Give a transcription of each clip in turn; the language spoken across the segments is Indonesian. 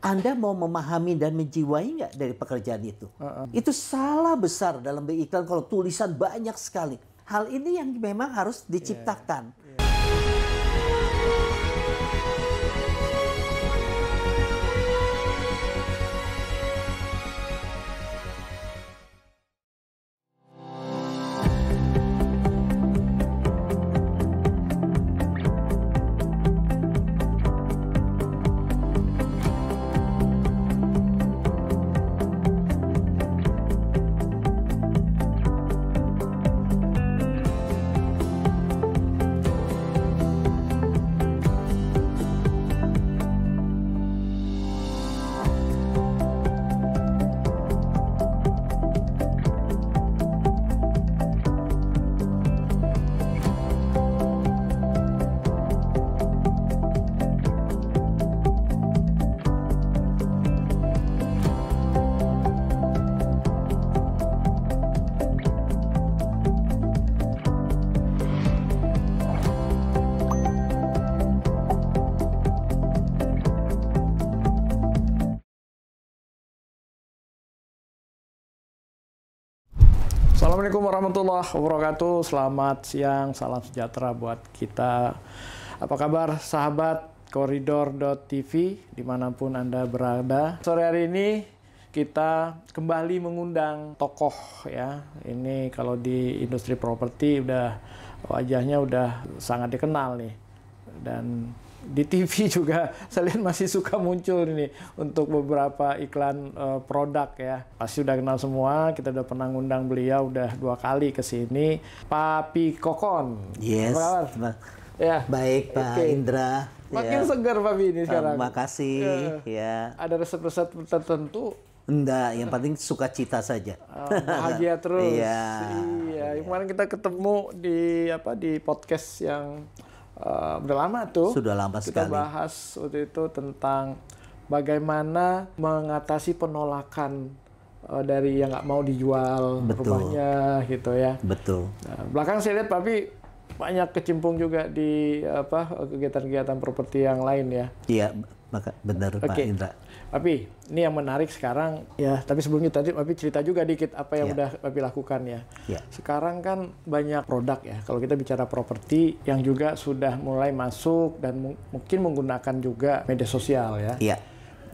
Anda mau memahami dan menjiwai nggak dari pekerjaan itu? Itu salah besar dalam beriklan kalau tulisan banyak sekali. Hal ini yang memang harus diciptakan. Assalamualaikum warahmatullahi wabarakatuh. Selamat siang, salam sejahtera buat kita. Apa kabar sahabat Koridor.tv dimanapun Anda berada. Sore hari ini kita kembali mengundang tokoh ya. Ini kalau di industri properti udah wajahnya udah sangat dikenal nih. Dan di TV juga saya lihat masih suka muncul ini untuk beberapa iklan produk ya. Pasti udah kenal semua, kita udah pernah ngundang beliau udah 2 kali ke sini. Pak Pi Kokon. Yes. Apa kabar? Ya. Baik Pak Indra. Makin segar Pak Pi ini sekarang. Terima kasih. Ya. Ada resep-resep tertentu? Enggak, yang penting sukacita saja. Bahagia terus. Iya. Iya. Kemarin kita ketemu di podcast yang udah lama tuh. Sudah lama kita sekali. Bahas waktu itu tentang bagaimana mengatasi penolakan dari yang nggak mau dijual rumahnya gitu ya. Betul. Nah, belakang saya lihat Pak Pi banyak kecimpung juga di kegiatan-kegiatan properti yang lain ya. Iya, benar Pak Indra. Pak Pi, ini yang menarik sekarang ya, tapi sebelumnya tadi Pak Pi cerita juga dikit apa yang udah Pak Pi lakukan ya. Sekarang kan banyak produk ya, kalau kita bicara properti yang juga sudah mulai masuk dan mungkin menggunakan juga media sosial ya. Iya.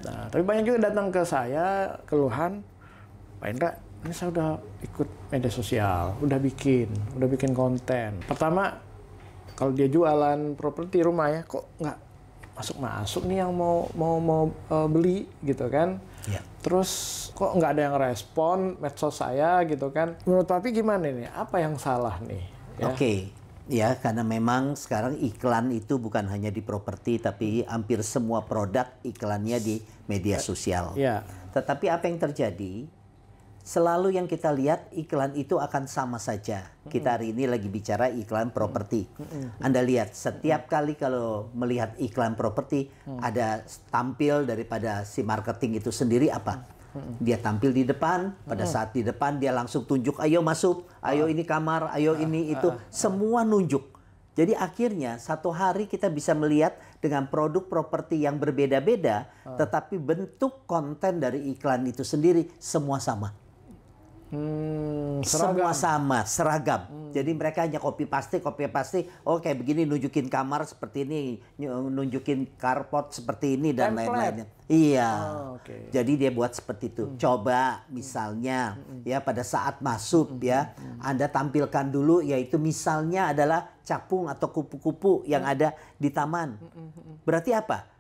Nah, tapi banyak juga datang ke saya keluhan, Pak Indra, ini saya udah ikut media sosial, udah bikin konten. Pertama, kalau dia jualan properti rumah ya, kok nggak masuk nih yang mau beli gitu kan. Ya. Terus kok nggak ada yang respon medsos saya gitu kan. Menurut Papi gimana nih? Apa yang salah nih? Ya? Oke. Ya, karena memang sekarang iklan itu bukan hanya di properti, tapi hampir semua produk iklannya di media sosial. Ya. Tetapi apa yang terjadi? Selalu yang kita lihat iklan itu akan sama saja. Kita hari ini lagi bicara iklan properti. Anda lihat setiap kali kalau melihat iklan properti ada tampil daripada si marketing itu sendiri apa? Dia tampil di depan, pada saat di depan dia langsung tunjuk, ayo masuk, ayo ini kamar, ayo ini itu, semua nunjuk. Jadi akhirnya satu hari kita bisa melihat dengan produk properti yang berbeda-beda, tetapi bentuk konten dari iklan itu sendiri semua sama. Semua sama, seragam. Jadi mereka hanya copy paste. Oh kayak begini nunjukin kamar seperti ini, nunjukin carport seperti ini dan lain-lainnya. Iya. Jadi dia buat seperti itu. Coba misalnya ya pada saat masuk ya, Anda tampilkan dulu yaitu misalnya adalah capung atau kupu-kupu yang ada di taman. Berarti apa?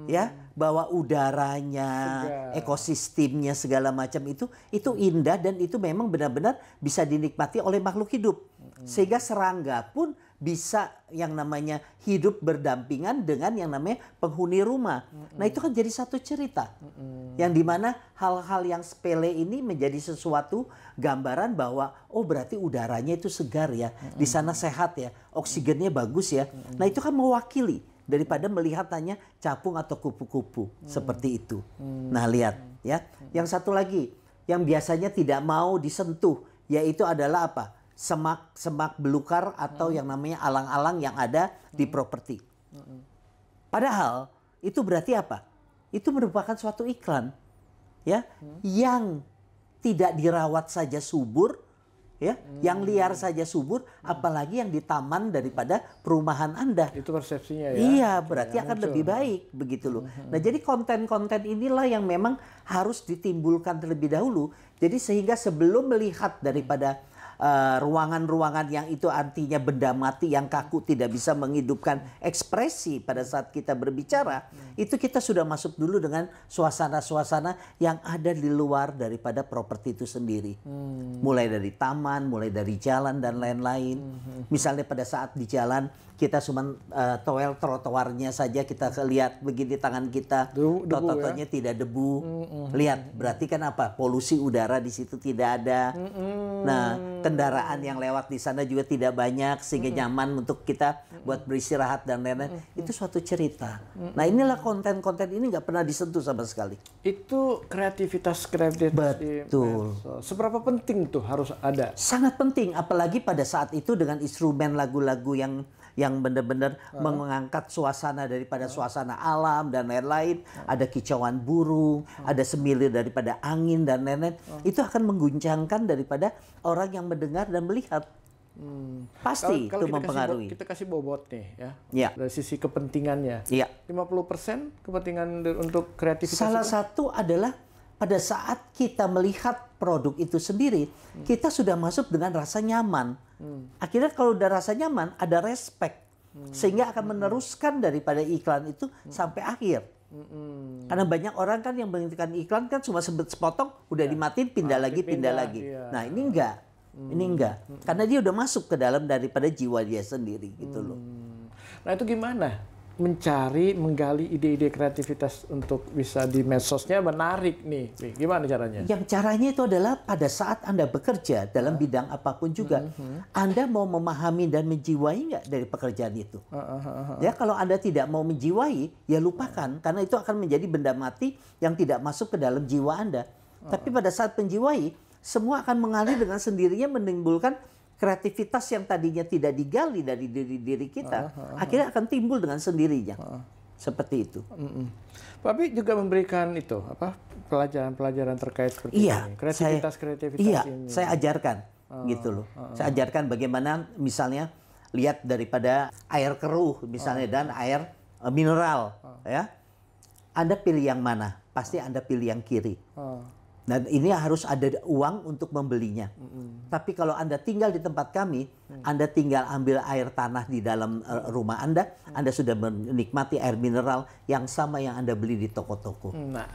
Ya, bahwa udaranya, ekosistemnya segala macam itu indah dan itu memang benar-benar bisa dinikmati oleh makhluk hidup. Sehingga serangga pun bisa yang namanya hidup berdampingan dengan yang namanya penghuni rumah. Nah, itu kan jadi satu cerita. Yang dimana hal-hal yang sepele ini menjadi sesuatu gambaran bahwa oh berarti udaranya itu segar ya. Di sana sehat ya, oksigennya bagus ya. Nah, itu kan mewakili daripada melihat hanya capung atau kupu-kupu seperti itu. Nah, lihat ya. Yang satu lagi yang biasanya tidak mau disentuh yaitu adalah apa? Semak belukar atau yang namanya alang-alang yang ada di properti. Padahal itu berarti apa? itu merupakan suatu iklan, ya, yang tidak dirawat saja subur, ya, yang liar saja subur, apalagi yang di taman daripada perumahan Anda. Itu persepsinya ya. Iya, berarti akan lebih baik begitu loh. Nah, jadi konten-konten inilah yang memang harus ditimbulkan terlebih dahulu. Jadi sehingga sebelum melihat daripada ruangan-ruangan yang itu artinya benda mati yang kaku tidak bisa menghidupkan ekspresi pada saat kita berbicara, itu kita sudah masuk dulu dengan suasana-suasana yang ada di luar daripada properti itu sendiri. Mulai dari taman, mulai dari jalan dan lain-lain. Misalnya pada saat di jalan kita cuma trotoarnya saja kita lihat begini tangan kita, trotoarnya ya? Tidak debu. Lihat, berarti kan apa? Polusi udara di situ tidak ada. Nah, kendaraan yang lewat di sana juga tidak banyak sehingga nyaman untuk kita buat beristirahat dan lain-lain. Itu suatu cerita. Nah, inilah konten-konten ini nggak pernah disentuh sama sekali. Itu kreativitas. Betul. Seberapa penting tuh harus ada? Sangat penting, apalagi pada saat itu dengan instrumen lagu-lagu yang benar-benar mengangkat suasana daripada suasana alam dan lain-lain. Ada kicauan burung, ada semilir daripada angin dan lain-lain. Itu akan mengguncangkan daripada orang yang mendengar dan melihat. Pasti kalau itu mempengaruhi. Kita kasih bobot nih ya. Ya. Dari sisi kepentingannya. Iya. 50% kepentingan untuk kreativitas. Salah satu adalah pada saat kita melihat produk itu sendiri, kita sudah masuk dengan rasa nyaman. Akhirnya kalau udah rasa nyaman, ada respect. Sehingga akan meneruskan daripada iklan itu sampai akhir. Karena banyak orang kan yang menghentikan iklan kan cuma sepotong, udah dimatiin, pindah lagi. Iya. Nah, ini enggak. Ini enggak. Karena dia udah masuk ke dalam daripada jiwa dia sendiri gitu loh. Nah, itu gimana? Menggali ide-ide kreativitas untuk bisa di medsosnya menarik nih. Gimana caranya? Yang caranya itu adalah pada saat Anda bekerja dalam bidang apapun juga, Anda mau memahami dan menjiwai nggak dari pekerjaan itu? Ya, kalau Anda tidak mau menjiwai, ya lupakan, karena itu akan menjadi benda mati yang tidak masuk ke dalam jiwa Anda. Tapi pada saat menjiwai, semua akan mengalir dengan sendirinya menimbulkan kreativitas yang tadinya tidak digali dari diri kita, akhirnya akan timbul dengan sendirinya. Seperti itu. Tapi juga memberikan itu pelajaran-pelajaran terkait seperti ini. Kreativitas ini. Saya ajarkan gitu loh. Saya ajarkan bagaimana misalnya lihat daripada air keruh misalnya dan air mineral, ya. Anda pilih yang mana? Pasti Anda pilih yang kiri. Dan ini harus ada uang untuk membelinya. Tapi kalau Anda tinggal di tempat kami, Anda tinggal ambil air tanah di dalam rumah Anda sudah menikmati air mineral yang sama yang Anda beli di toko-toko. Nah,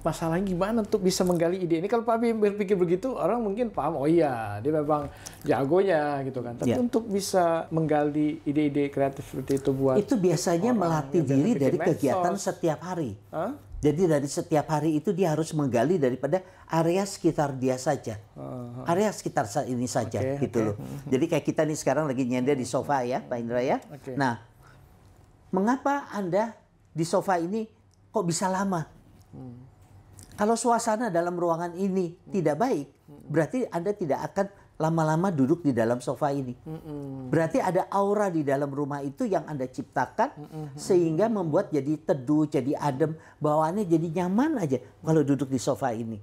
masalahnya gimana untuk bisa menggali ide ini? Kalau Pak Abi berpikir begitu, orang mungkin paham, oh iya, dia memang jagonya gitu kan. Tapi untuk bisa menggali ide-ide kreatif seperti itu buat... Itu biasanya melatih diri dari kegiatan setiap hari. Jadi dari setiap hari itu dia harus menggali daripada area sekitar dia saja. Area sekitar ini saja gitu loh. Jadi kayak kita nih sekarang lagi nyender di sofa ya, Pak Indra ya. Nah, mengapa Anda di sofa ini kok bisa lama? Kalau suasana dalam ruangan ini tidak baik, berarti Anda tidak akan lama-lama duduk di dalam sofa ini. Berarti ada aura di dalam rumah itu yang Anda ciptakan sehingga membuat jadi teduh, jadi adem, bawaannya jadi nyaman aja kalau duduk di sofa ini.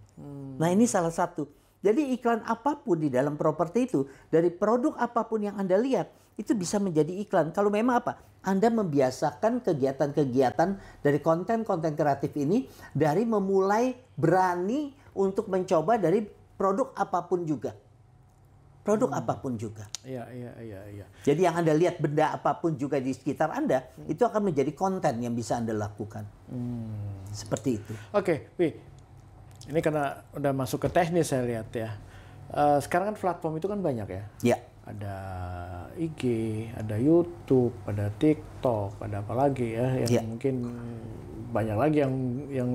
Nah, ini salah satu. Jadi iklan apapun di dalam properti itu, dari produk apapun yang Anda lihat, itu bisa menjadi iklan. Kalau memang apa? Anda membiasakan kegiatan-kegiatan dari konten-konten kreatif ini dari memulai berani untuk mencoba dari produk apapun juga. Produk apapun juga. Iya. Jadi yang Anda lihat benda apapun juga di sekitar Anda, itu akan menjadi konten yang bisa Anda lakukan. Seperti itu. Oke, Wi. Ini karena udah masuk ke teknis saya lihat ya. Sekarang kan platform itu kan banyak ya. Iya. Ada IG, ada YouTube, ada TikTok, ada apa lagi ya yang mungkin banyak lagi yang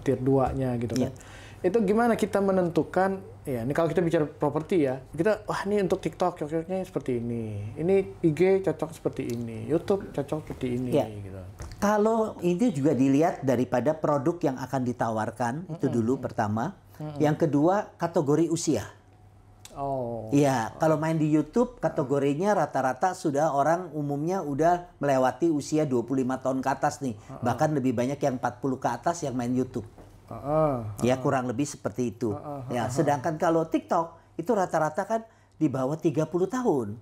tier 2-nya gitu kan. Itu gimana kita menentukan, ya ini kalau kita bicara properti ya, kita wah ini untuk TikTok cocoknya seperti ini IG cocok seperti ini, YouTube cocok seperti ini gitu. Kalau ini juga dilihat daripada produk yang akan ditawarkan, itu dulu pertama. Yang kedua, kategori usia. Oh. Iya, kalau main di YouTube kategorinya rata-rata sudah orang umumnya udah melewati usia 25 tahun ke atas nih. Bahkan lebih banyak yang 40 ke atas yang main YouTube. Ya kurang lebih seperti itu. Ya, sedangkan kalau TikTok itu rata-rata kan di bawah 30 tahun.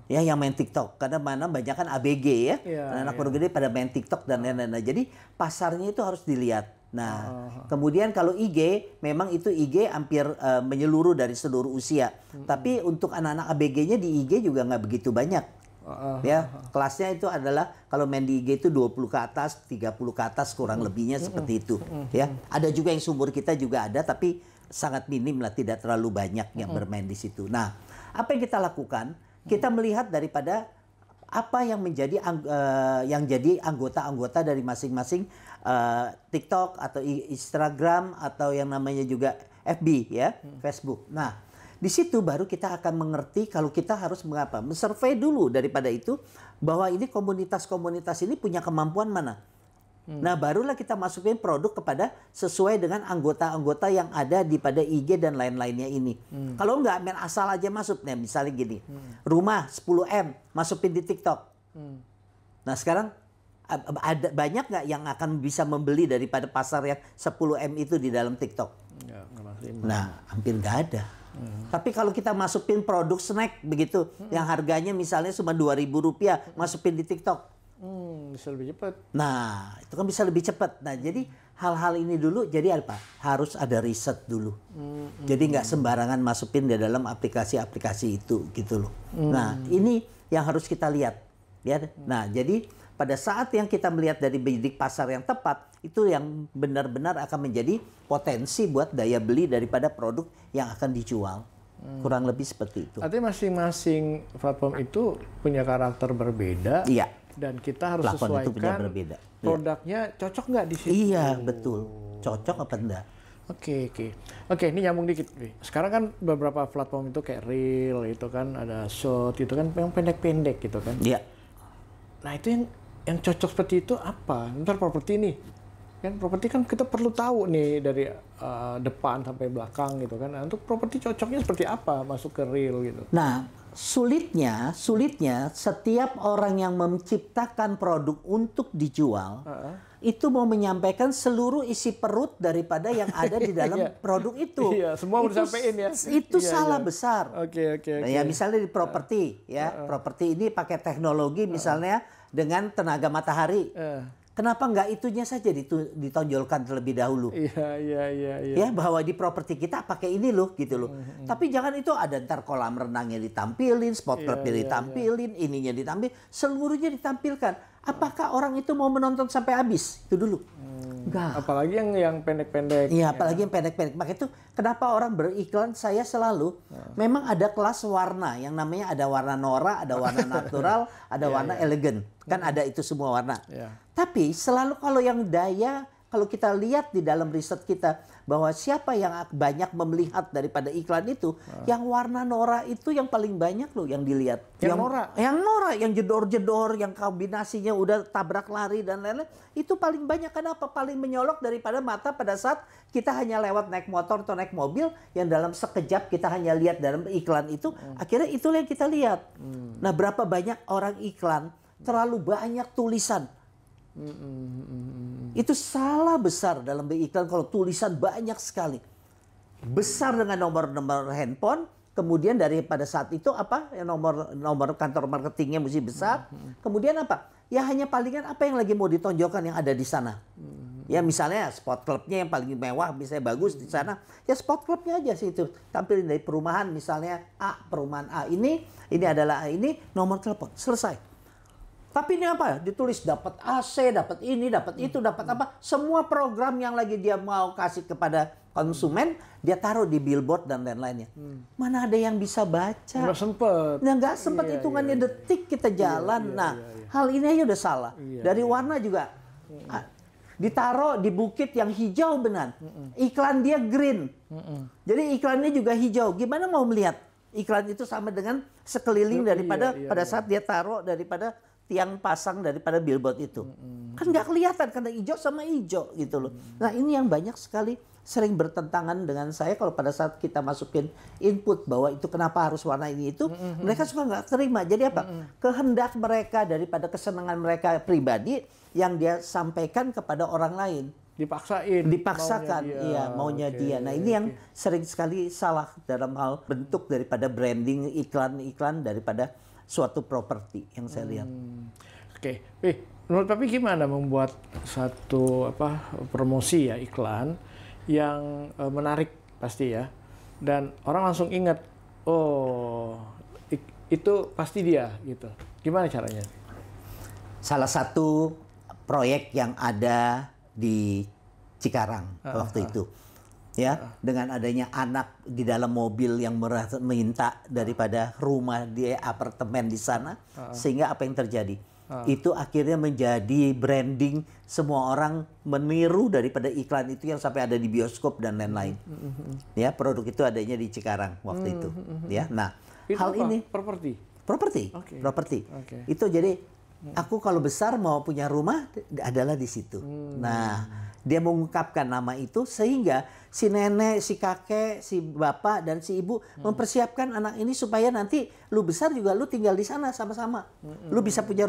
Ya yang main TikTok. Karena mana banyak kan ABG ya. Anak baru gede pada main TikTok dan lain-lain. Jadi pasarnya itu harus dilihat. Nah, kemudian kalau IG, memang itu IG hampir menyeluruh dari seluruh usia. Tapi untuk anak-anak ABG-nya di IG juga nggak begitu banyak. Ya, kelasnya itu adalah kalau main di IG itu 20 ke atas, 30 ke atas kurang lebihnya seperti itu. Ya, ada juga yang seumur kita juga ada, tapi sangat minim lah, tidak terlalu banyak yang bermain di situ. Nah, apa yang kita lakukan? Kita melihat daripada apa yang menjadi yang jadi anggota-anggota dari masing-masing TikTok atau Instagram atau yang namanya juga FB ya, Facebook. Nah, di situ baru kita akan mengerti kalau kita harus mengapa, survei dulu daripada itu bahwa ini komunitas-komunitas ini punya kemampuan mana. Nah, barulah kita masukin produk kepada sesuai dengan anggota-anggota yang ada di pada IG dan lain-lainnya ini. Kalau enggak, main asal aja masuk. Nah, misalnya gini, rumah 10M masukin di TikTok. Nah, sekarang ada banyak nggak yang akan bisa membeli daripada pasar yang 10M itu di dalam TikTok? Nah, hampir nggak ada. Tapi kalau kita masukin produk snack begitu, yang harganya misalnya cuma Rp2.000, masukin di TikTok. Bisa lebih cepat. Nah, itu kan bisa lebih cepat. Nah, jadi hal-hal ini dulu jadi apa? Harus ada riset dulu. Jadi nggak sembarangan masukin di dalam aplikasi-aplikasi itu gitu loh. Nah, ini yang harus kita lihat. Ya. Nah, jadi pada saat yang kita melihat dari bidik pasar yang tepat, itu yang benar-benar akan menjadi potensi buat daya beli daripada produk yang akan dijual. Kurang lebih seperti itu. Artinya masing-masing platform itu punya karakter berbeda. Iya. Dan kita harus Platform itu punya sesuaikan berbeda. produknya cocok nggak di situ. Iya, betul. Cocok apa enggak? Oke, ini nyambung dikit. Sekarang kan beberapa platform itu kayak Reel, itu kan ada Short, itu kan yang pendek-pendek gitu kan. Iya. Nah, itu yang cocok seperti itu apa? Ntar properti nih. Kan properti kan kita perlu tahu nih dari depan sampai belakang gitu kan. Nah, untuk properti cocoknya seperti apa masuk ke Reel gitu. Nah, sulitnya setiap orang yang menciptakan produk untuk dijual itu mau menyampaikan seluruh isi perut daripada yang ada di dalam produk itu. Iya, semua udah sampein ya. Itu salah besar. Oke. Nah, ya misalnya di properti ya, properti ini pakai teknologi misalnya dengan tenaga matahari. Kenapa nggak itunya saja ditonjolkan terlebih dahulu? Iya. Ya, bahwa di properti kita pakai ini loh, gitu loh. Tapi jangan itu ada ntar kolam renangnya ditampilin, spot clubnya ditampilin, ininya ditampilin, seluruhnya ditampilkan. Apakah orang itu mau menonton sampai habis? Itu dulu. Enggak. Apalagi yang pendek-pendek. Iya, apalagi yang pendek-pendek. Maka itu kenapa orang beriklan saya selalu memang ada kelas warna yang namanya ada warna Nora, ada warna natural, ada warna elegan. Kan ada itu semua warna. Tapi selalu kalau yang daya, kalau kita lihat di dalam riset kita bahwa siapa yang banyak melihat daripada iklan itu, yang warna Nora itu yang paling banyak loh yang dilihat. Yang Nora, yang jedor-jedor, yang kombinasinya udah tabrak lari dan lain-lain, itu paling banyak. Kenapa? Paling menyolok daripada mata pada saat kita hanya lewat naik motor atau naik mobil, yang dalam sekejap kita hanya lihat dalam iklan itu, akhirnya itulah yang kita lihat. Nah, berapa banyak orang iklan, terlalu banyak tulisan. Itu salah besar dalam beriklan kalau tulisan banyak sekali. Besar dengan nomor-nomor handphone, kemudian daripada saat itu apa? Nomor kantor marketingnya mesti besar. Kemudian apa? Ya hanya palingan apa yang lagi mau ditonjolkan yang ada di sana. Ya misalnya spot clubnya yang paling mewah, misalnya bagus di sana. Ya spot clubnya aja sih itu. Tampilin dari perumahan misalnya perumahan A ini adalah ini nomor telepon. Selesai. Tapi ini apa? Ditulis dapat AC, dapat ini, dapat itu, dapat apa? Semua program yang lagi dia mau kasih kepada konsumen, dia taruh di billboard dan lain-lainnya. Mana ada yang bisa baca? Nggak sempet. Nah, nggak sempet, hitungannya detik kita jalan. Hal ini aja udah salah. Dari warna juga. Ditaruh di bukit yang hijau benar. Iklan dia green. Jadi iklannya juga hijau. Gimana mau melihat? Iklan itu sama dengan sekeliling daripada pada saat dia taruh daripada tiang pasang daripada billboard itu? Kan nggak kelihatan karena hijau sama hijau gitu loh. Nah ini yang banyak sekali sering bertentangan dengan saya kalau pada saat kita masukin input bahwa itu kenapa harus warna ini itu, mereka suka nggak terima. Jadi apa? Kehendak mereka daripada kesenangan mereka pribadi yang dia sampaikan kepada orang lain. Dipaksakan, maunya dia. Nah ini yang sering sekali salah dalam hal bentuk daripada branding iklan-iklan daripada suatu properti yang saya lihat. Oke, menurut Papi gimana membuat satu promosi ya iklan yang menarik pasti ya, dan orang langsung ingat, oh itu pasti dia gitu. Gimana caranya? Salah satu proyek yang ada di Cikarang waktu itu, ya, dengan adanya anak di dalam mobil yang minta daripada rumah di apartemen di sana, sehingga apa yang terjadi? Itu akhirnya menjadi branding, semua orang meniru daripada iklan itu yang sampai ada di bioskop dan lain-lain. Ya, produk itu adanya di Cikarang waktu itu. Ya, nah itu hal ini properti. Itu jadi aku kalau besar mau punya rumah adalah di situ. Nah, dia mengungkapkan nama itu sehingga si nenek, si kakek, si bapak dan si ibu mempersiapkan anak ini supaya nanti lu besar juga lu tinggal di sana sama-sama. Lu bisa punya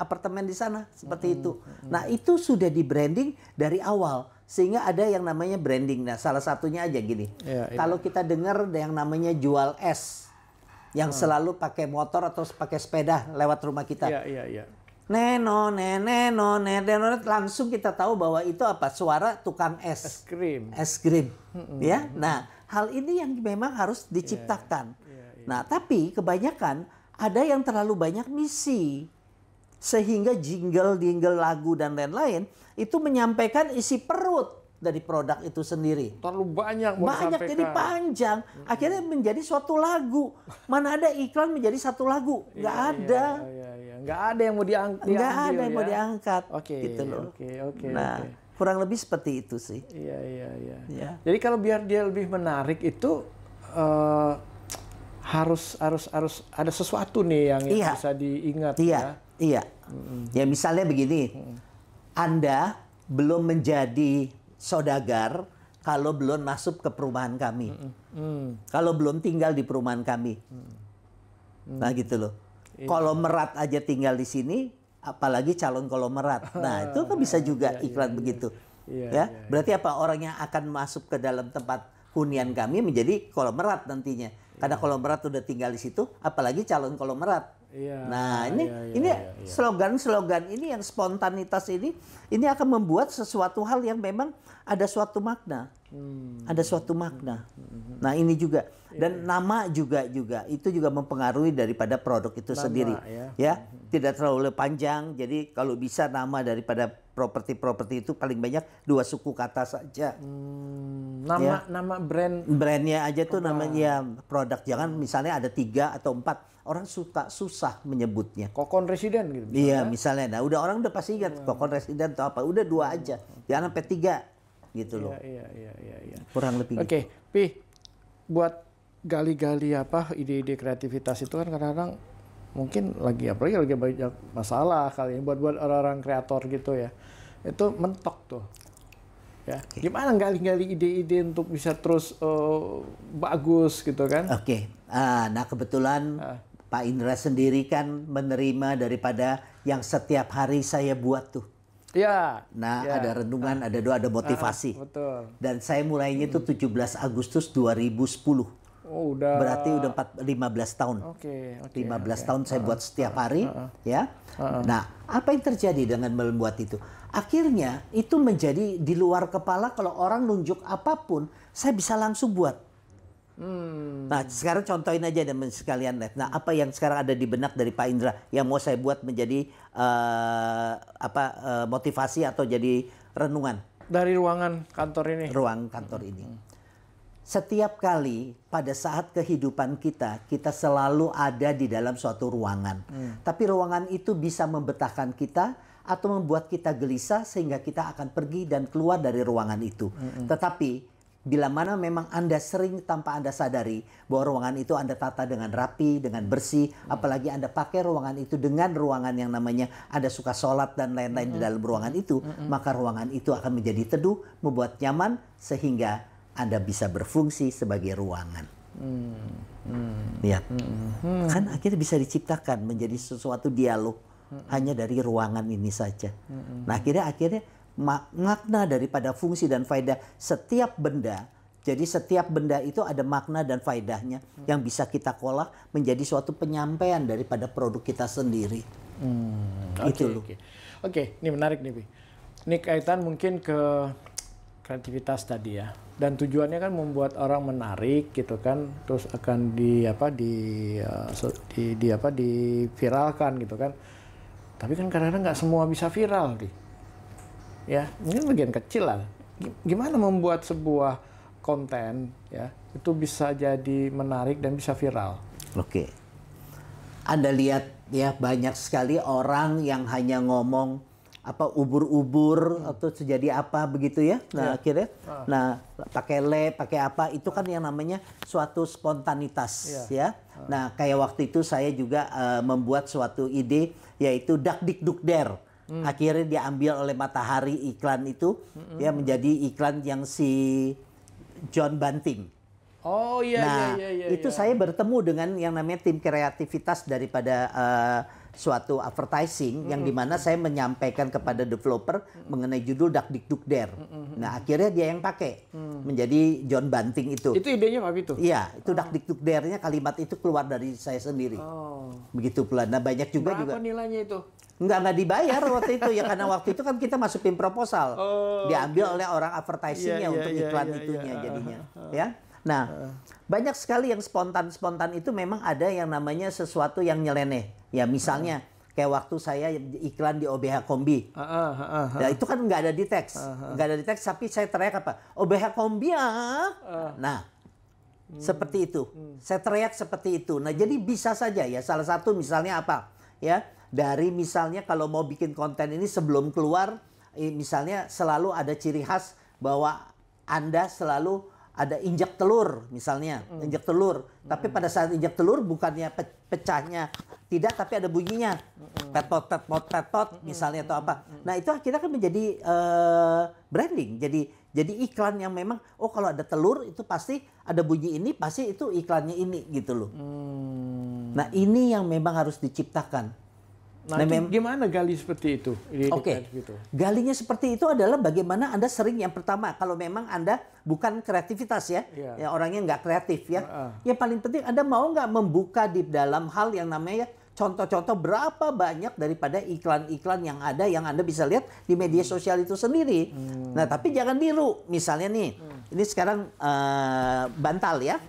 apartemen di sana seperti itu. Nah, itu sudah di branding dari awal sehingga ada yang namanya branding. Nah, salah satunya aja gini. Kalau kita dengar yang namanya jual es yang selalu pakai motor atau pakai sepeda lewat rumah kita. Neno, langsung kita tahu bahwa itu apa? Suara tukang es krim. Ya. Nah, hal ini yang memang harus diciptakan. Nah, tapi kebanyakan ada yang terlalu banyak misi. Sehingga jingle lagu dan lain-lain itu menyampaikan isi perut dari produk itu sendiri. Terlalu banyak jadi panjang. Akhirnya menjadi suatu lagu. Mana ada iklan menjadi satu lagu? Nggak ada. Nggak ada yang mau diangkat. Gitu loh. Nah, kurang lebih seperti itu sih. Iya. Jadi kalau biar dia lebih menarik itu harus ada sesuatu nih yang bisa diingat. Iya. Ya misalnya begini. Anda belum menjadi saudagar kalau belum masuk ke perumahan kami. Kalau belum tinggal di perumahan kami. Nah gitu loh. Kolomerat aja tinggal di sini, apalagi calon kolomerat. Nah itu kan bisa juga iklan begitu. Berarti apa? Orang yang akan masuk ke dalam tempat hunian kami menjadi kolomerat nantinya. Karena kolomerat udah tinggal di situ, apalagi calon kolomerat. Nah ini slogan-slogan ini yang spontanitas ini akan membuat sesuatu hal yang memang ada suatu makna. Ada suatu makna. Nah ini juga. Dan nama juga itu juga mempengaruhi daripada produk itu sendiri. Ya, tidak terlalu panjang. Jadi kalau bisa nama daripada properti itu paling banyak 2 suku kata saja. Nama brandnya aja tuh namanya produk. Jangan misalnya ada 3 atau 4. Orang susah menyebutnya. Kokon residen gitu. Iya misalnya. Nah udah orang udah pasti ingat kokon residen atau apa. Udah 2 aja. Jangan sampai 3 gitu loh. Iya. Kurang lebih. Oke, Pi, buat gali-gali ide-ide kreativitas itu kan kadang-kadang mungkin lagi banyak masalah kali ini buat orang-orang kreator gitu ya. Itu mentok tuh. Ya. Gimana gali-gali ide-ide untuk bisa terus bagus gitu kan? Nah kebetulan Pak Indra sendiri kan menerima daripada yang setiap hari saya buat tuh. Ada renungan, ada doa, ada motivasi. Betul. Dan saya mulainya itu 17 Agustus 2010. Berarti udah 15 tahun. 15 tahun saya buat setiap hari, ya. Nah, apa yang terjadi dengan membuat itu? Akhirnya itu menjadi di luar kepala, kalau orang nunjuk apapun, saya bisa langsung buat. Nah, sekarang contohin aja teman sekalian. Nah, apa yang sekarang ada di benak dari Pak Indra yang mau saya buat menjadi motivasi atau jadi renungan? Dari ruangan kantor ini. Ruang kantor ini. Setiap kali pada saat kehidupan kita selalu ada di dalam suatu ruangan. Tapi ruangan itu bisa membetahkan kita atau membuat kita gelisah sehingga kita akan pergi dan keluar dari ruangan itu. Tetapi bila mana memang Anda sering tanpa Anda sadari bahwa ruangan itu Anda tata dengan rapi, dengan bersih, apalagi Anda pakai ruangan itu dengan ruangan yang namanya Anda suka sholat dan lain-lain di dalam ruangan itu, maka ruangan itu akan menjadi teduh, membuat nyaman, sehingga Anda bisa berfungsi sebagai ruangan. Lihat, kan akhirnya bisa diciptakan menjadi sesuatu dialog hanya dari ruangan ini saja. Nah akhirnya makna daripada fungsi dan faedah setiap benda. Jadi setiap benda itu ada makna dan faedahnya yang bisa kita olah menjadi suatu penyampaian daripada produk kita sendiri. Itu loh. Oke, ini menarik nih, Pi. Ini kaitan mungkin ke kreativitas tadi ya. Dan tujuannya kan membuat orang menarik gitu kan, terus akan diviralkan gitu kan. Tapi kan kadang-kadang nggak semua bisa viral, Pi. Ya, ini bagian kecil lah. Gimana membuat sebuah konten ya itu bisa jadi menarik dan bisa viral? Oke. Anda lihat ya banyak sekali orang yang hanya ngomong apa ubur-ubur atau terjadi apa begitu ya. Nah, akhirnya pakai pakai apa itu kan yang namanya suatu spontanitas ya. Nah, kayak waktu itu saya juga membuat suatu ide yaitu dak dik duk der. Akhirnya diambil oleh Matahari iklan itu ya menjadi iklan yang si John Banting. Oh iya. Itu saya bertemu dengan yang namanya tim kreativitas daripada suatu advertising yang dimana saya menyampaikan kepada developer mengenai judul dak dik duk der. Nah akhirnya dia yang pakai menjadi John Banting itu. Itu idenya Pak itu? Iya, itu dak dik duk dernya kalimat itu keluar dari saya sendiri. Begitu pula. Nah banyak juga. Berapa nilainya itu? Nggak dibayar waktu itu ya karena waktu itu kan kita masukin proposal, diambil oleh orang advertisingnya untuk iklan itunya jadinya, ya. Nah banyak sekali yang spontan itu memang ada yang namanya sesuatu yang nyeleneh, ya misalnya kayak waktu saya iklan di OBH Kombi, nah itu kan nggak ada di teks, tapi saya teriak apa? OBH Kombi nah. Seperti itu, saya teriak seperti itu. Nah jadi bisa saja ya salah satu misalnya apa, ya. Dari misalnya kalau mau bikin konten ini sebelum keluar, misalnya selalu ada ciri khas bahwa Anda selalu ada injak telur misalnya, injak telur. Tapi pada saat injak telur bukannya pecahnya, tidak, tapi ada bunyinya. Pet-pot misalnya atau apa. Nah itu akhirnya kan menjadi branding, jadi iklan yang memang, oh kalau ada telur itu pasti ada bunyi ini, pasti itu iklannya ini gitu loh. Nah ini yang memang harus diciptakan. Nah, gimana gali seperti itu? Oke. Galinya seperti itu adalah bagaimana Anda sering yang pertama kalau memang Anda bukan kreativitas ya, ya orangnya nggak kreatif ya. Yang paling penting Anda mau nggak membuka di dalam hal yang namanya contoh-contoh berapa banyak daripada iklan-iklan yang ada yang Anda bisa lihat di media sosial itu sendiri. Nah tapi jangan niru. Misalnya nih, ini sekarang bantal ya,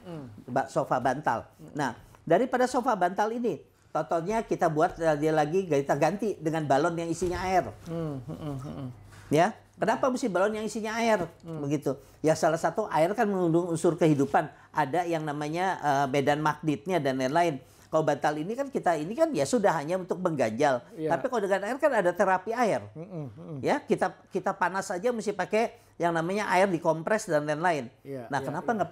sofa bantal. Nah daripada sofa bantal ini, contohnya kita buat dia lagi kita ganti dengan balon yang isinya air. Ya, kenapa mesti balon yang isinya air? Begitu. Ya salah satu air kan mengandung unsur kehidupan. Ada yang namanya medan magnetnya dan lain-lain. Kalau bantal ini kan kita ini kan ya sudah hanya untuk mengganjal. Tapi kalau dengan air kan ada terapi air. Ya, kita panas saja mesti pakai yang namanya air dikompres dan lain-lain. Nah, kenapa nggak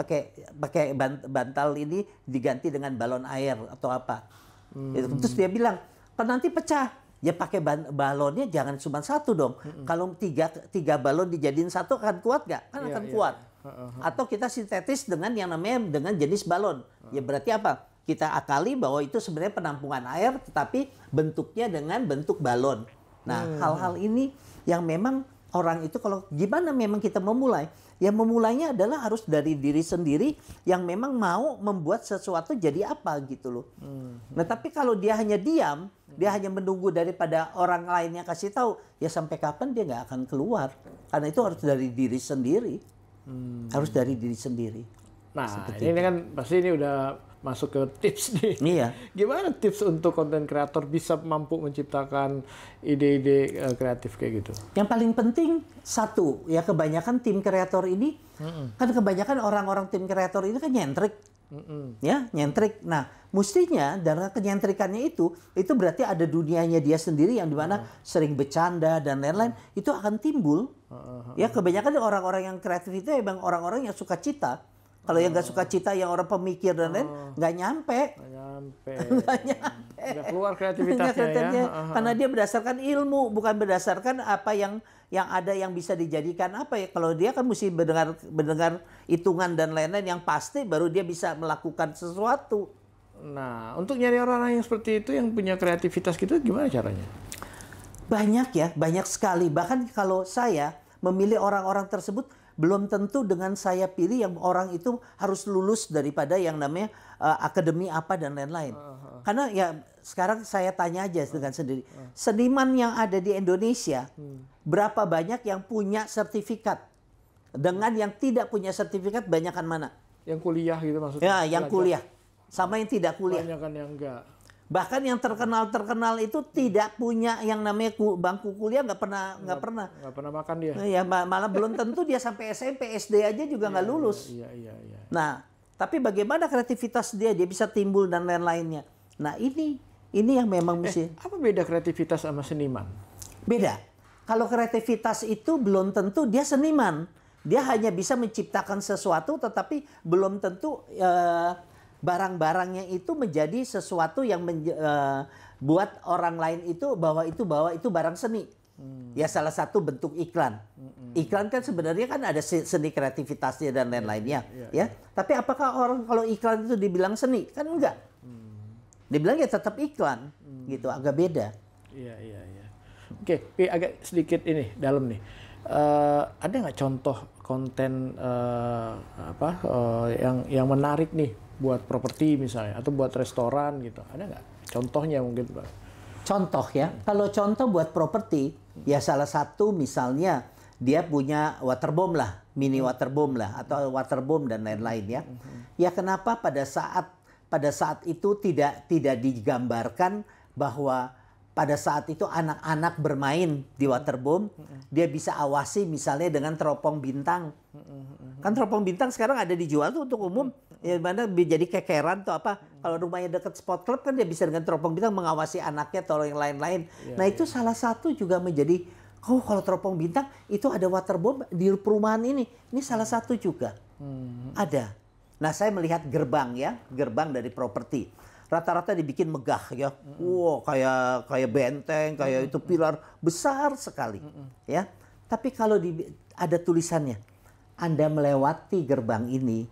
pakai bantal ini diganti dengan balon air atau apa? Terus dia bilang, kan nanti pecah. Ya pakai balonnya jangan cuma satu dong. Kalau tiga balon dijadiin satu akan kuat nggak? Kan akan kuat. Atau kita sintetis dengan yang namanya dengan jenis balon. Ya berarti apa? Kita akali bahwa itu sebenarnya penampungan air, tetapi bentuknya dengan bentuk balon. Nah hal-hal ini yang memang orang itu kalau gimana memang kita memulai, ya memulainya adalah harus dari diri sendiri yang memang mau membuat sesuatu jadi apa gitu loh. Nah tapi kalau dia hanya diam, dia hanya menunggu daripada orang lainnya kasih tahu, ya sampai kapan dia nggak akan keluar. Karena itu harus dari diri sendiri, harus dari diri sendiri. Nah ini kan pasti ini udah masuk ke tips nih. Iya. Gimana tips untuk konten kreator bisa mampu menciptakan ide-ide kreatif kayak gitu? Yang paling penting satu, ya kebanyakan tim kreator ini, kan kebanyakan orang-orang tim kreator ini kan nyentrik. Ya, nyentrik. Nah, mestinya dengan kenyentrikannya itu berarti ada dunianya dia sendiri yang dimana sering bercanda dan lain-lain, itu akan timbul. Ya, kebanyakan orang-orang yang kreatif itu emang orang-orang yang suka cita. Kalau yang nggak suka cita, yang orang pemikir dan lain, nggak nyampe. Nggak keluar kreativitasnya ya. Karena dia berdasarkan ilmu, bukan berdasarkan apa yang ada yang bisa dijadikan apa ya. Kalau dia kan mesti mendengar hitungan dan lain-lain yang pasti, baru dia bisa melakukan sesuatu. Nah, untuk nyari orang-orang yang seperti itu, yang punya kreativitas gitu, gimana caranya? Banyak ya, banyak sekali. Bahkan kalau saya memilih orang-orang tersebut, belum tentu dengan saya pilih yang orang itu harus lulus daripada yang namanya akademi apa dan lain-lain. Karena ya sekarang saya tanya aja dengan sendiri. Seniman yang ada di Indonesia, berapa banyak yang punya sertifikat? Dengan yang tidak punya sertifikat, banyakan mana? Yang kuliah gitu maksudnya? Ya, yang kuliah. Sama yang tidak kuliah. Banyakan yang enggak. Bahkan yang terkenal itu tidak punya yang namanya bangku kuliah, nggak pernah makan dia. Ya, malah belum tentu dia sampai SMP, SD aja juga nggak lulus. Iya. Nah, tapi bagaimana kreativitas dia bisa timbul dan lain-lainnya. Nah, ini yang memang mesti. Apa beda kreativitas sama seniman? Beda. Kalau kreativitas itu belum tentu dia seniman. Dia hanya bisa menciptakan sesuatu, tetapi belum tentu barang-barangnya itu menjadi sesuatu yang buat orang lain itu bahwa itu barang seni. Ya salah satu bentuk iklan. Iklan kan sebenarnya kan ada seni kreativitasnya dan lain-lainnya. Ya. Tapi apakah orang kalau iklan itu dibilang seni? Kan enggak. Dibilang ya tetap iklan. Gitu, agak beda. Iya. Oke, agak sedikit ini dalam nih. Ada nggak contoh konten yang menarik nih buat properti misalnya atau buat restoran gitu, ada nggak contohnya mungkin Pak? Contoh ya, kalau contoh buat properti ya salah satu misalnya dia punya waterbomb lah, mini waterbomb lah atau waterbomb dan lain-lain ya. Ya kenapa pada saat itu tidak digambarkan bahwa pada saat itu anak-anak bermain di waterbomb, dia bisa awasi misalnya dengan teropong bintang. Kan teropong bintang sekarang ada dijual tuh untuk umum. Ya mana jadi kekeran tuh apa. Kalau rumahnya dekat sport club kan dia bisa dengan teropong bintang mengawasi anaknya atau yang lain-lain. Nah itu salah satu juga menjadi, kalau teropong bintang itu ada waterbomb di perumahan ini. Ini salah satu juga. Ada. Nah saya melihat gerbang dari properti. Rata-rata dibikin megah ya. Wow, kayak benteng, kayak itu pilar besar sekali. Ya. Tapi kalau ada tulisannya, Anda melewati gerbang ini,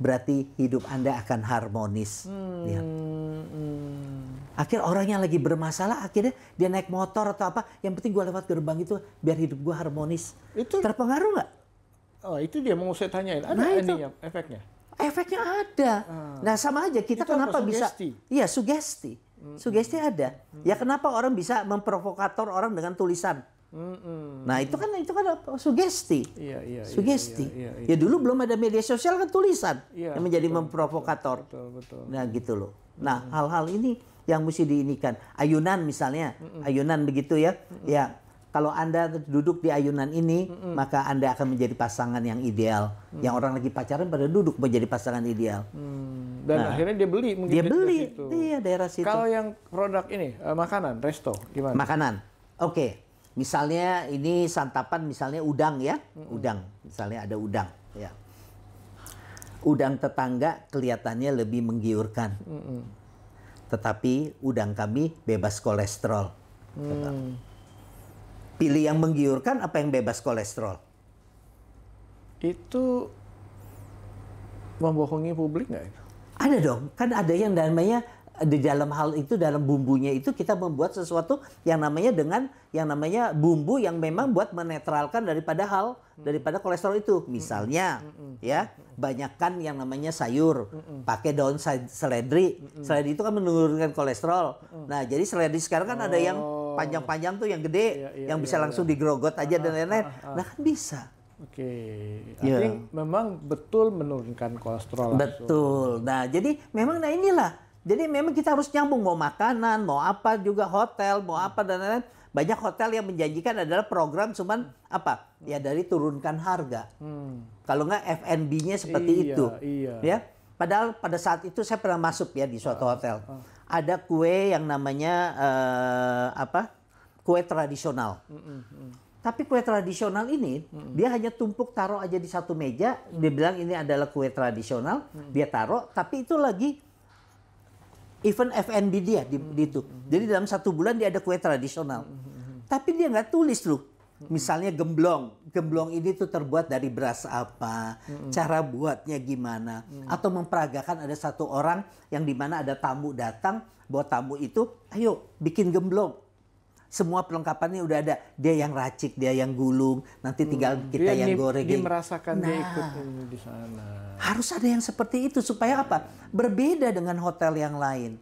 berarti hidup Anda akan harmonis. Ya. Akhirnya orang yang lagi bermasalah, akhirnya dia naik motor atau apa, yang penting gue lewat gerbang itu biar hidup gue harmonis. Itu terpengaruh nggak? Oh, itu dia mau saya tanyain. Ada ininya, efeknya? Efeknya ada. Nah sama aja kita itu kenapa apa, bisa? sugesti? Iya sugesti. Sugesti ada. Ya kenapa orang bisa memprovokator orang dengan tulisan? Nah itu kan apa? Sugesti. Iya. Sugesti. Iya. Ya dulu belum ada media sosial kan tulisan yang menjadi memprovokator. Betul. Nah gitu loh. Nah hal-hal ini yang mesti diinikan. Ayunan misalnya, ayunan begitu ya. Ya. Kalau Anda duduk di ayunan ini, maka Anda akan menjadi pasangan yang ideal. Yang orang lagi pacaran pada duduk menjadi pasangan ideal. Dan akhirnya dia beli mungkin. Dia beli, iya daerah situ. Kalau yang produk ini, makanan, resto, gimana? Makanan, oke. Misalnya ini santapan, misalnya udang ya. Udang, misalnya ada udang. Ya. Udang tetangga kelihatannya lebih menggiurkan. Tetapi udang kami bebas kolesterol. Pilih yang menggiurkan apa yang bebas kolesterol? Itu membohongi publik nggak itu? Ada dong, kan ada yang namanya di dalam hal itu, dalam bumbunya itu kita membuat sesuatu yang namanya bumbu yang memang buat menetralkan daripada kolesterol itu. Misalnya ya, banyakkan yang namanya sayur, pakai daun seledri. Seledri itu kan menurunkan kolesterol. Nah, jadi seledri sekarang kan ada yang panjang-panjang tuh yang gede, yang bisa langsung digerogot aja dan lain-lain. Nah, kan bisa. Oke. Artinya memang betul menurunkan kolesterol. Betul. Nah, jadi memang inilah. Jadi memang kita harus nyambung, mau makanan, mau apa juga, hotel, mau apa dan lain-lain. Banyak hotel yang menjanjikan adalah program cuman apa? Ya dari turunkan harga. Kalau nggak F&B-nya seperti itu. Iya. Ya. Padahal pada saat itu saya pernah masuk ya di suatu hotel. Ada kue yang namanya kue tradisional. Tapi kue tradisional ini dia hanya tumpuk taruh aja di satu meja. Dia bilang ini adalah kue tradisional, dia taruh. Tapi itu lagi event F&B dia di itu. Jadi dalam 1 bulan dia ada kue tradisional. Tapi dia nggak tulis loh. Misalnya gemblong. Gemblong ini tuh terbuat dari beras apa, cara buatnya gimana, atau memperagakan ada satu orang yang dimana ada tamu datang, bahwa tamu itu, ayo bikin gemblong. Semua perlengkapannya udah ada. Dia yang racik, dia yang gulung, nanti tinggal kita yang goreng. Dia merasakan dia ikut di sana. Harus ada yang seperti itu supaya apa? Berbeda dengan hotel yang lain.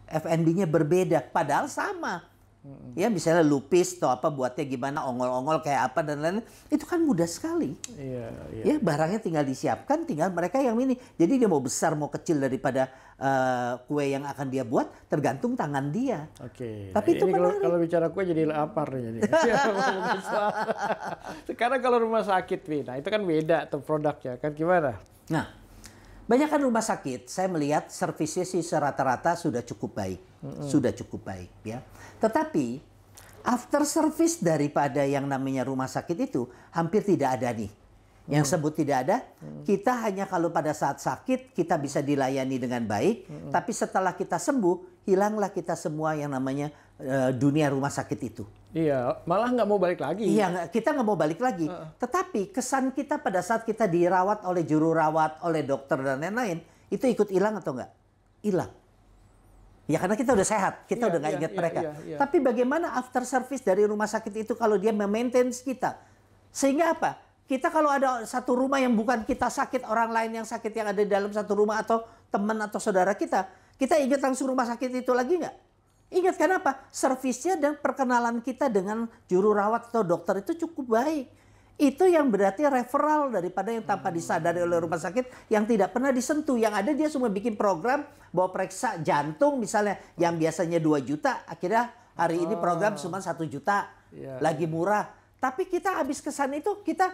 F&B-nya berbeda, padahal sama. Ya misalnya lupis atau apa buatnya gimana, ongol-ongol kayak apa dan lain-lain, itu kan mudah sekali. Iya. Ya barangnya tinggal disiapkan, tinggal mereka yang ini. Jadi dia mau besar mau kecil daripada kue yang akan dia buat tergantung tangan dia. Oke. Tapi nah, itu kalau bicara kue jadi lapar jadi. Sekarang kalau rumah sakit, nah itu kan beda tuh produknya kan gimana? Nah, banyak kan rumah sakit, saya melihat servisnya sih rata-rata sudah cukup baik. Sudah cukup baik ya. Tetapi after service daripada yang namanya rumah sakit itu hampir tidak ada nih. Yang sebut tidak ada, kita hanya kalau pada saat sakit kita bisa dilayani dengan baik, tapi setelah kita sembuh, hilanglah kita semua yang namanya dunia rumah sakit itu. Iya, malah nggak mau balik lagi. Iya, kita nggak mau balik lagi. Tetapi kesan kita pada saat kita dirawat oleh juru rawat, oleh dokter dan lain-lain, itu ikut hilang atau nggak? Hilang. Ya karena kita udah sehat, kita udah nggak ingat mereka. Tapi bagaimana after service dari rumah sakit itu kalau dia memaintain kita? Sehingga apa? Kita kalau ada satu rumah yang bukan kita sakit, orang lain yang sakit yang ada di dalam satu rumah atau teman atau saudara kita ingat langsung rumah sakit itu lagi nggak? Ingat kenapa? Servisnya dan perkenalan kita dengan juru rawat atau dokter itu cukup baik. Itu yang berarti referral daripada yang tanpa disadari oleh rumah sakit yang tidak pernah disentuh. Yang ada dia cuma bikin program bahwa periksa jantung misalnya yang biasanya 2 juta, akhirnya hari ini program cuma 1 juta, lagi murah. Tapi kita habis kesan itu kita,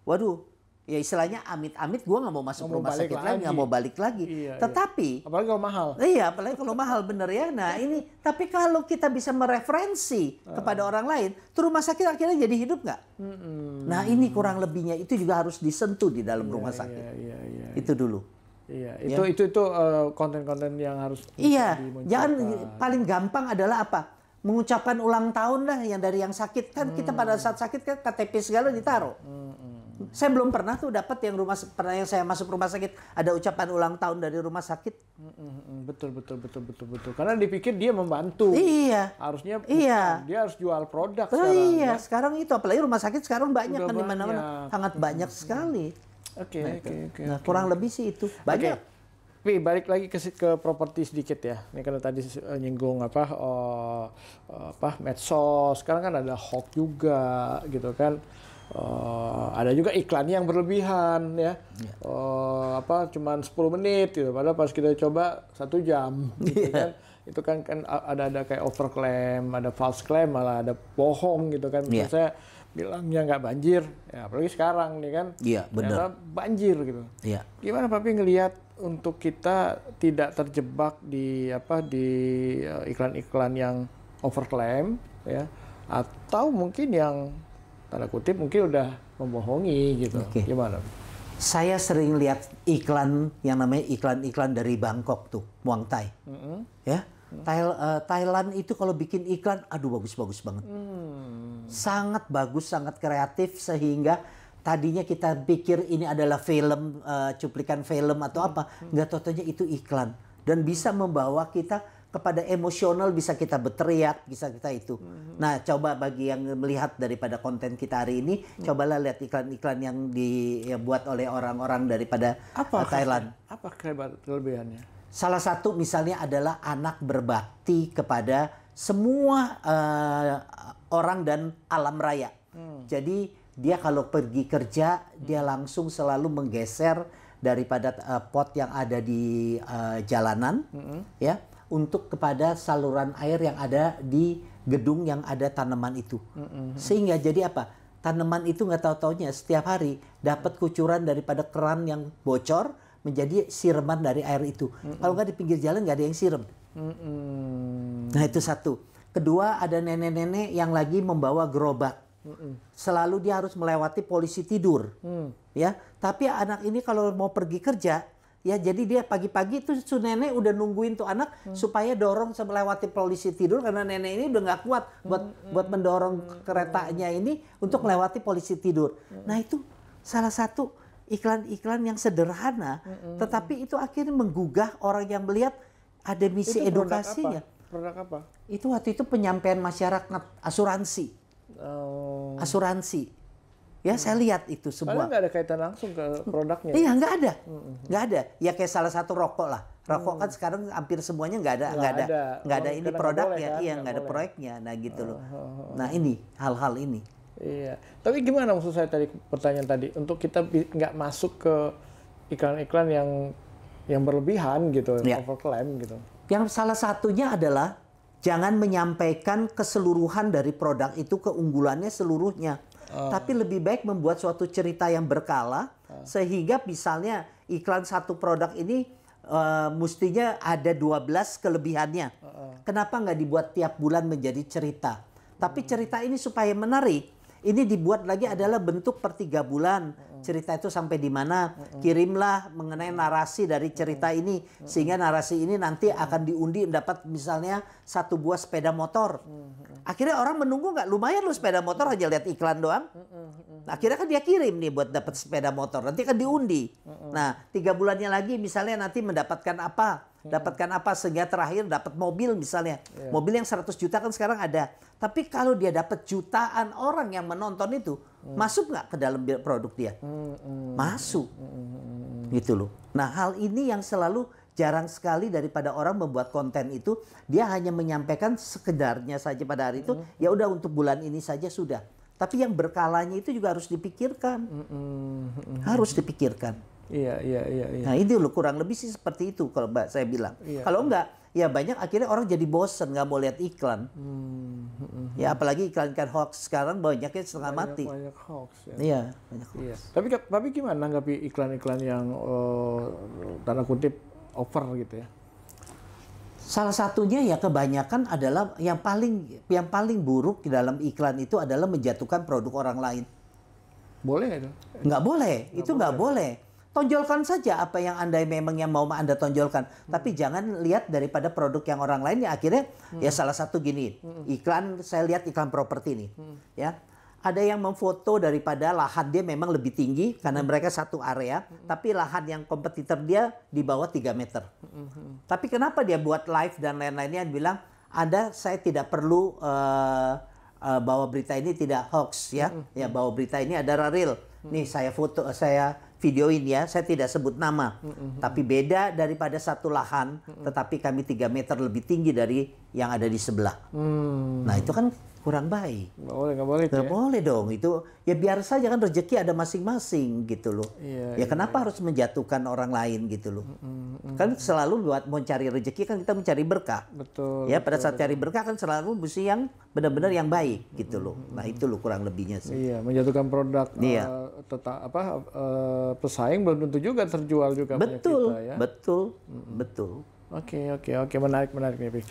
waduh, ya istilahnya amit-amit gue nggak mau masuk rumah sakit lagi, nggak mau balik lagi. Tetapi apalagi kalau mahal. Iya, apalagi kalau mahal bener ya. Nah ini, tapi kalau kita bisa mereferensi kepada orang lain, tuh rumah sakit akhirnya jadi hidup nggak? Nah ini kurang lebihnya itu juga harus disentuh di dalam rumah sakit. Itu dulu. Iya, itu konten-konten yang harus. Iya, jangan paling gampang adalah apa? Mengucapkan ulang tahun lah yang dari yang sakit kan kita pada saat sakit kan KTP segala ditaruh. Saya belum pernah tuh dapat yang pernah yang saya masuk rumah sakit ada ucapan ulang tahun dari rumah sakit. Betul. Karena dipikir dia membantu. Iya. Harusnya iya. Dia harus jual produk sekarang. Iya, ya. Sekarang itu apalagi rumah sakit sekarang banyak kan di mana-mana, sangat banyak sekali. Oke. Nah, kurang lebih sih itu. Banyak. Tapi balik lagi ke properti sedikit ya. Ini karena tadi nyinggung medsos. Sekarang kan ada hoax juga gitu kan. Ada juga iklan yang berlebihan ya. Cuman 10 menit gitu. Padahal pas kita coba 1 jam gitu kan. Itu kan ada kayak overclaim, ada false claim, malah ada bohong gitu kan. Misalnya saya bilangnya nggak banjir, ya apalagi sekarang nih kan. Iya, benar. Banjir gitu. Iya. Gimana Papi ngelihat untuk kita tidak terjebak di iklan-iklan yang overclaim ya, atau mungkin yang tanda kutip mungkin udah membohongi gitu. Gimana? Saya sering lihat iklan yang namanya iklan-iklan dari Bangkok tuh, Muang Thai. Ya. Thailand itu kalau bikin iklan, aduh bagus-bagus banget. Sangat bagus, sangat kreatif sehingga tadinya kita pikir ini adalah film, cuplikan film atau apa, nggak tahu-tahunya itu iklan dan bisa membawa kita kepada emosional, bisa kita berteriak, bisa kita itu. Nah, coba bagi yang melihat daripada konten kita hari ini, cobalah lihat iklan-iklan yang dibuat oleh orang-orang daripada Thailand. Apa kelebihannya? Salah satu misalnya adalah anak berbakti kepada semua orang dan alam raya. Jadi dia kalau pergi kerja dia langsung selalu menggeser daripada pot yang ada di jalanan, ya, untuk kepada saluran air yang ada di gedung yang ada tanaman itu. Sehingga jadi apa? Tanaman itu nggak tahu-taunya setiap hari dapat kucuran daripada keran yang bocor menjadi siraman dari air itu. Kalau nggak di pinggir jalan nggak ada yang siram. Nah itu satu. Kedua, ada nenek-nenek yang lagi membawa gerobak. Selalu dia harus melewati polisi tidur, ya. Tapi anak ini kalau mau pergi kerja, ya jadi dia pagi-pagi itu su nenek udah nungguin tuh anak supaya dorong melewati polisi tidur karena nenek ini udah nggak kuat buat mendorong keretanya ini untuk melewati polisi tidur. Nah itu salah satu iklan-iklan yang sederhana, tetapi itu akhirnya menggugah orang yang melihat ada misi itu edukasinya. Produk apa? Itu waktu itu penyampaian masyarakat asuransi. Asuransi. Ya saya lihat itu semua. Karena nggak ada kaitan langsung ke produknya. Iya nggak ada. Nggak ada. Ya kayak salah satu rokok lah. Rokok kan sekarang hampir semuanya nggak ada ini produknya. Iya nggak ada proyeknya. Nah gitu loh. Nah ini hal-hal ini. Iya. Tapi gimana maksud saya tadi pertanyaan tadi untuk kita nggak masuk ke iklan-iklan yang berlebihan gitu, overclaim gitu. Yang salah satunya adalah jangan menyampaikan keseluruhan dari produk itu keunggulannya seluruhnya. Tapi lebih baik membuat suatu cerita yang berkala sehingga misalnya iklan satu produk ini mestinya ada 12 kelebihannya. Kenapa nggak dibuat tiap bulan menjadi cerita? Tapi cerita ini supaya menarik, ini dibuat lagi adalah bentuk per 3 bulan. Cerita itu sampai di mana, kirimlah mengenai narasi dari cerita ini. Sehingga narasi ini nanti akan diundi mendapat misalnya 1 buah sepeda motor. Akhirnya orang menunggu nggak? Lumayan loh sepeda motor hanya lihat iklan doang. Nah, akhirnya kan dia kirim nih buat dapat sepeda motor. Nanti kan diundi. Nah 3 bulannya lagi misalnya nanti mendapatkan apa? Dapatkan apa sehingga terakhir dapat mobil misalnya. Mobil yang 100 juta kan sekarang ada. Tapi kalau dia dapat jutaan orang yang menonton itu, masuk nggak ke dalam produk dia? Masuk. Gitu loh. Nah hal ini yang selalu jarang sekali daripada orang membuat konten itu, dia hanya menyampaikan sekedarnya saja pada hari itu, ya udah untuk bulan ini saja sudah. Tapi yang berkalanya itu juga harus dipikirkan. Harus dipikirkan. Iya. Nah itu loh kurang lebih sih seperti itu kalau Mbak saya bilang. Kalau enggak, ya banyak akhirnya orang jadi bosen nggak mau lihat iklan. Ya apalagi iklan-iklan hoax sekarang banyaknya setengah mati. Banyak hoax. Ya. Iya, banyak hoax. Iya. Tapi gimana nanggapi iklan-iklan yang tanda kutip over gitu ya? Salah satunya ya kebanyakan adalah yang paling buruk di dalam iklan itu adalah menjatuhkan produk orang lain. Boleh itu? Nggak boleh, itu nggak boleh. Tonjolkan saja apa yang Anda memang yang mau Anda tonjolkan. Tapi jangan lihat daripada produk yang orang lain ya akhirnya ya salah satu gini. Iklan, saya lihat iklan properti nih. Ya. Ada yang memfoto daripada lahan dia memang lebih tinggi karena mereka satu area. Tapi lahan yang kompetitor dia di bawah 3 meter. Tapi kenapa dia buat live dan lain-lainnya bilang, saya tidak perlu bawa berita ini tidak hoax ya. Ya bawa berita ini adalah real. Nih saya foto, saya videoin ya, saya tidak sebut nama. Tapi beda daripada satu lahan, tetapi kami 3 meter lebih tinggi dari yang ada di sebelah. Nah itu kan kurang baik. Nggak boleh. Nggak boleh dong. Itu ya biar saja kan rezeki ada masing-masing gitu loh. Ya kenapa harus menjatuhkan orang lain gitu loh. Kan selalu buat mau cari rezeki kan kita mencari berkah. Betul. Ya pada saat cari berkah kan selalu mesti yang benar-benar yang baik gitu loh. Nah itu loh kurang lebihnya sih. Iya, menjatuhkan produk pesaing belum tentu juga terjual juga punya kita ya. Betul. Oke, menarik nih, Pi.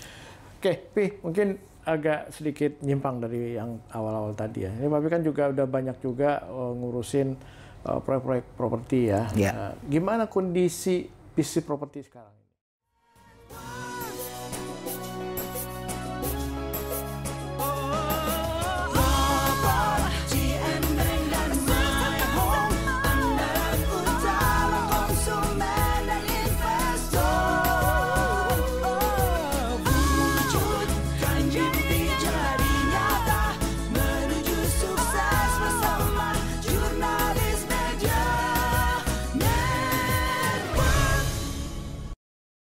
Oke, Pi, mungkin agak sedikit nyimpang dari yang awal-awal tadi ya. Ini Papi kan juga udah banyak juga ngurusin proyek-proyek properti ya. Yeah. Gimana kondisi bisnis properti sekarang?